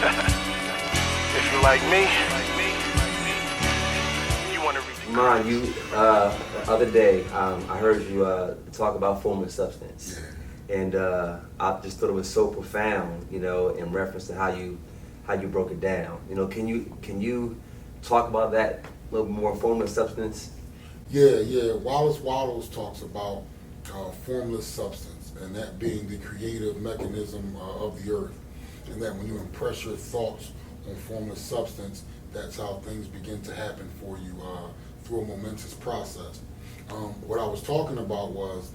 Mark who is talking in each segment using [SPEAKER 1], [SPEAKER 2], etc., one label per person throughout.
[SPEAKER 1] If you're like me, you want to reach.
[SPEAKER 2] Ma, you the other day I heard you talk about formless substance, and I just thought it was so profound, in reference to how you broke it down. Can you talk about that a little more, formless substance?
[SPEAKER 3] Yeah. Wallace talks about formless substance, and that being the creative mechanism of the earth, and that when you impress your thoughts on formless substance, that's how things begin to happen for you through a momentous process. What I was talking about was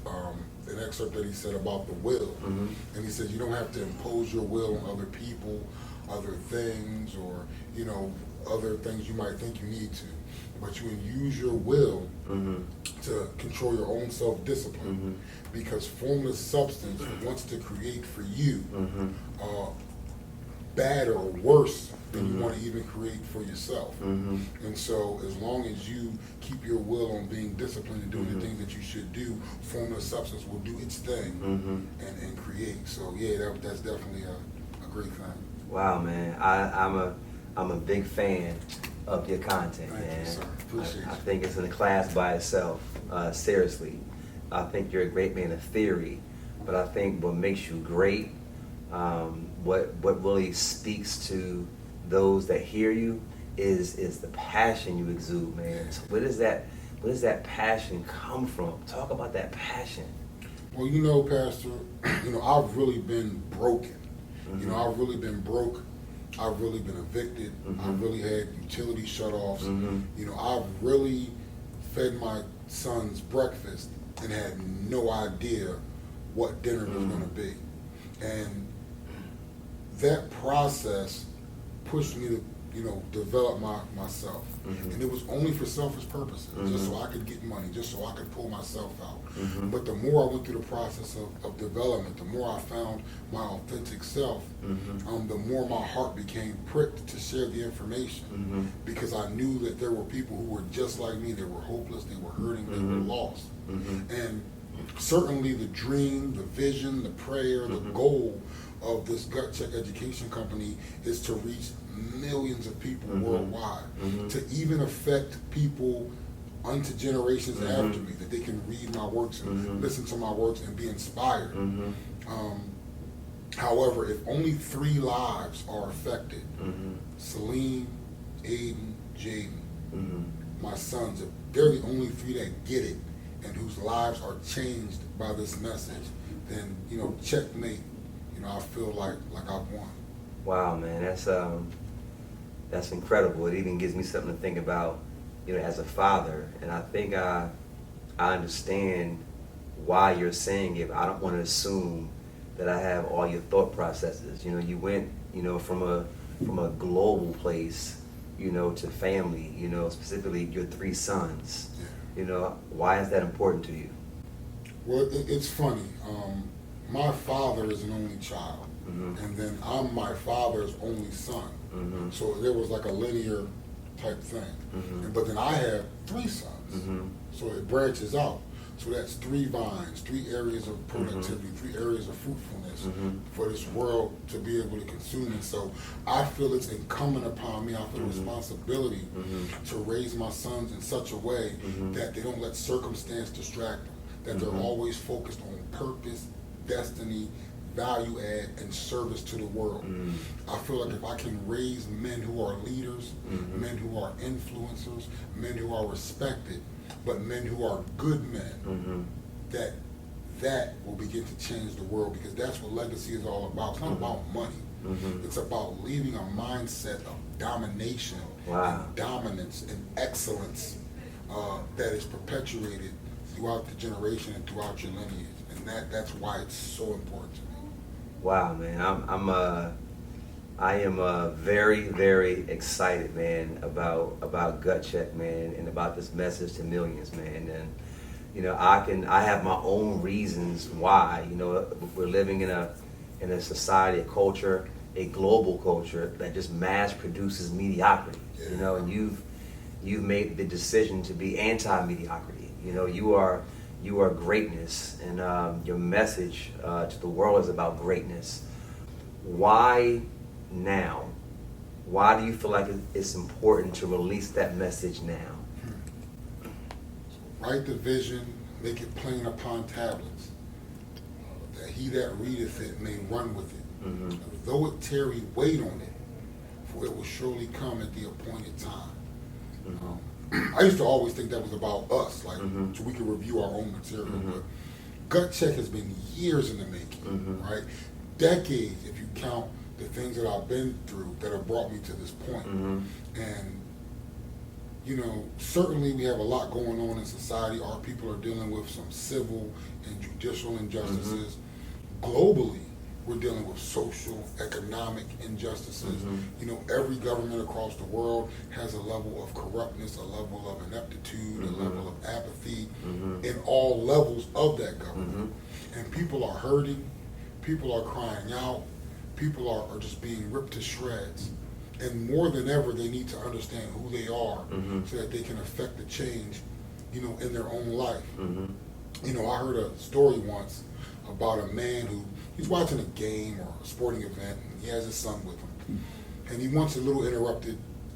[SPEAKER 3] an excerpt that he said about the will, and he said you don't have to impose your will on other people, other things, or other things you might think you need to, but you use your will to control your own self-discipline, because formless substance wants to create for you bad or worse than you want to even create for yourself. And so as long as you keep your will on being disciplined and doing the things that you should do, formless substance will do its thing and create. So yeah, that's definitely a great thing.
[SPEAKER 2] Wow, man, I'm a big fan of your content,
[SPEAKER 3] Thank
[SPEAKER 2] man.
[SPEAKER 3] you, sir. Appreciate
[SPEAKER 2] I
[SPEAKER 3] you.
[SPEAKER 2] think it's in a class by itself. Seriously, I think you're a great man of theory, but I think what makes you great, what really speaks to those that hear you, is the passion you exude, man. So where does that passion come from? Talk about that passion.
[SPEAKER 3] Well, Pastor, I've really been broken. I've really been broke. I've really been evicted. I've really had utility shutoffs. I've really fed my son's breakfast and had no idea what dinner was going to be. And that process pushed me to, develop myself. And it was only for selfish purposes, just so I could get money, just so I could pull myself out. But the more I went through the process of development, the more I found my authentic self, the more my heart became pricked to share the information, because I knew that there were people who were just like me. They were hopeless, they were hurting, they were lost. And certainly the dream, the vision, the prayer, the goal of this GutCheck education company is to reach millions of people worldwide, to even affect people unto generations after me, that they can read my works and listen to my works and be inspired. However, if only 3 lives are affected, Salim, Aiden, Jaden, my sons, if they're the only 3 that get it and whose lives are changed by this message, then checkmate. I feel like I've won.
[SPEAKER 2] Wow, man, that's incredible. It even gives me something to think about, as a father. And I think I understand why you're saying it. I don't want to assume that I have all your thought processes. You went, from a global place, to family. Specifically your 3 sons. Why is that important to you?
[SPEAKER 3] Well, it's funny. My father is an only child, and then I'm my father's only son. So there was like a linear type thing. But then I have 3 sons, so it branches out. So that's 3 vines, 3 areas of productivity, 3 areas of fruitfulness for this world to be able to consume. And so I feel it's incumbent upon me, I feel a responsibility to raise my sons in such a way that they don't let circumstance distract them, that they're always focused on purpose, destiny, value add, and service to the world. I feel like if I can raise men who are leaders, men who are influencers, men who are respected, but men who are good men, that will begin to change the world, because that's what legacy is all about. It's not about money. It's about leaving a mindset of domination, and dominance, and excellence that is perpetuated throughout the generation and throughout your lineage. And that's why it's so important to me.
[SPEAKER 2] Wow, man, I am very, very excited, man, about GutCheck, man, and about this message to millions, man. And I have my own reasons why. We're living in a society, a culture, a global culture that just mass produces mediocrity. And you've made the decision to be anti-mediocrity. You are greatness, and your message to the world is about greatness. Why now? Why do you feel like it's important to release that message now?
[SPEAKER 3] Write the vision, make it plain upon tablets, that he that readeth it may run with it.
[SPEAKER 2] Mm-hmm.
[SPEAKER 3] Though it tarry, wait on it, for it will surely come at the appointed time.
[SPEAKER 2] Mm-hmm.
[SPEAKER 3] I used to always think that was about us, like
[SPEAKER 2] Mm-hmm.
[SPEAKER 3] so we could review our own material.
[SPEAKER 2] Mm-hmm.
[SPEAKER 3] But GutCheck has been years in the making,
[SPEAKER 2] Mm-hmm.
[SPEAKER 3] right? Decades, if you count the things that I've been through that have brought me to this point.
[SPEAKER 2] Mm-hmm.
[SPEAKER 3] And you know, certainly we have a lot going on in society. Our people are dealing with some civil and judicial injustices.
[SPEAKER 2] Mm-hmm.
[SPEAKER 3] Globally, we're dealing with social, economic injustices.
[SPEAKER 2] Mm-hmm.
[SPEAKER 3] You know, every government across the world has a level of corruptness, a level of ineptitude,
[SPEAKER 2] Mm-hmm.
[SPEAKER 3] a level of apathy
[SPEAKER 2] Mm-hmm.
[SPEAKER 3] in all levels of that government.
[SPEAKER 2] Mm-hmm.
[SPEAKER 3] And people are hurting, people are crying out, people are just being ripped to shreds. And more than ever, they need to understand who they are
[SPEAKER 2] Mm-hmm.
[SPEAKER 3] so that they can affect the change, you know, in their own life.
[SPEAKER 2] Mm-hmm.
[SPEAKER 3] You know, I heard a story once about a man who, he's watching a game or a sporting event, and he has his son with him. And he wants a little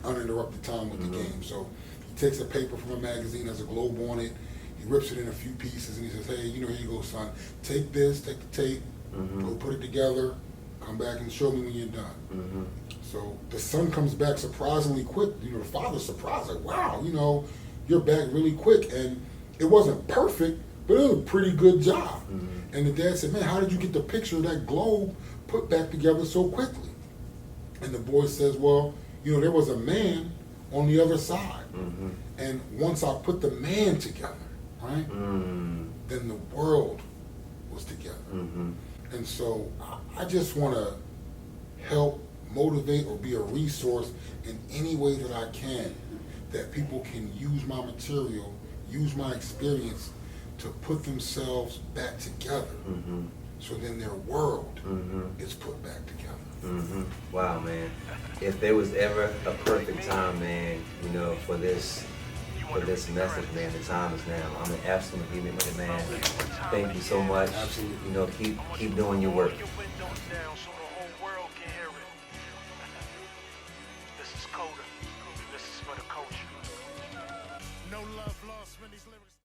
[SPEAKER 3] uninterrupted time with
[SPEAKER 2] Mm-hmm.
[SPEAKER 3] the game. So he takes a paper from a magazine, has a globe on it, he rips it in a few pieces, and he says, hey, you know, here you go, son. Take this, take the tape,
[SPEAKER 2] Mm-hmm.
[SPEAKER 3] go put it together, come back and show me when you're done.
[SPEAKER 2] Mm-hmm.
[SPEAKER 3] So the son comes back surprisingly quick. You know, the father's surprised, like, wow, you know, you're back really quick. And it wasn't perfect, but it was a pretty good job.
[SPEAKER 2] Mm-hmm.
[SPEAKER 3] And the dad said, man, how did you get the picture of that globe put back together so quickly? And the boy says, well, you know, there was a man on the other side.
[SPEAKER 2] Mm-hmm.
[SPEAKER 3] And once I put the man together, right,
[SPEAKER 2] Mm-hmm.
[SPEAKER 3] then the world was together.
[SPEAKER 2] Mm-hmm.
[SPEAKER 3] And so I just want to help motivate or be a resource in any way that I can, that people can use my material, use my experience to put themselves back together.
[SPEAKER 2] Mm-hmm.
[SPEAKER 3] So then their world
[SPEAKER 2] Mm-hmm.
[SPEAKER 3] is put back together.
[SPEAKER 2] Mm-hmm. Wow, man. If there was ever a perfect time, man, you know, for this message, man, the time is now. I'm in absolute agreement with it, man. Thank you so much.
[SPEAKER 3] Absolutely.
[SPEAKER 2] You know, keep doing your work.
[SPEAKER 1] Your windows down so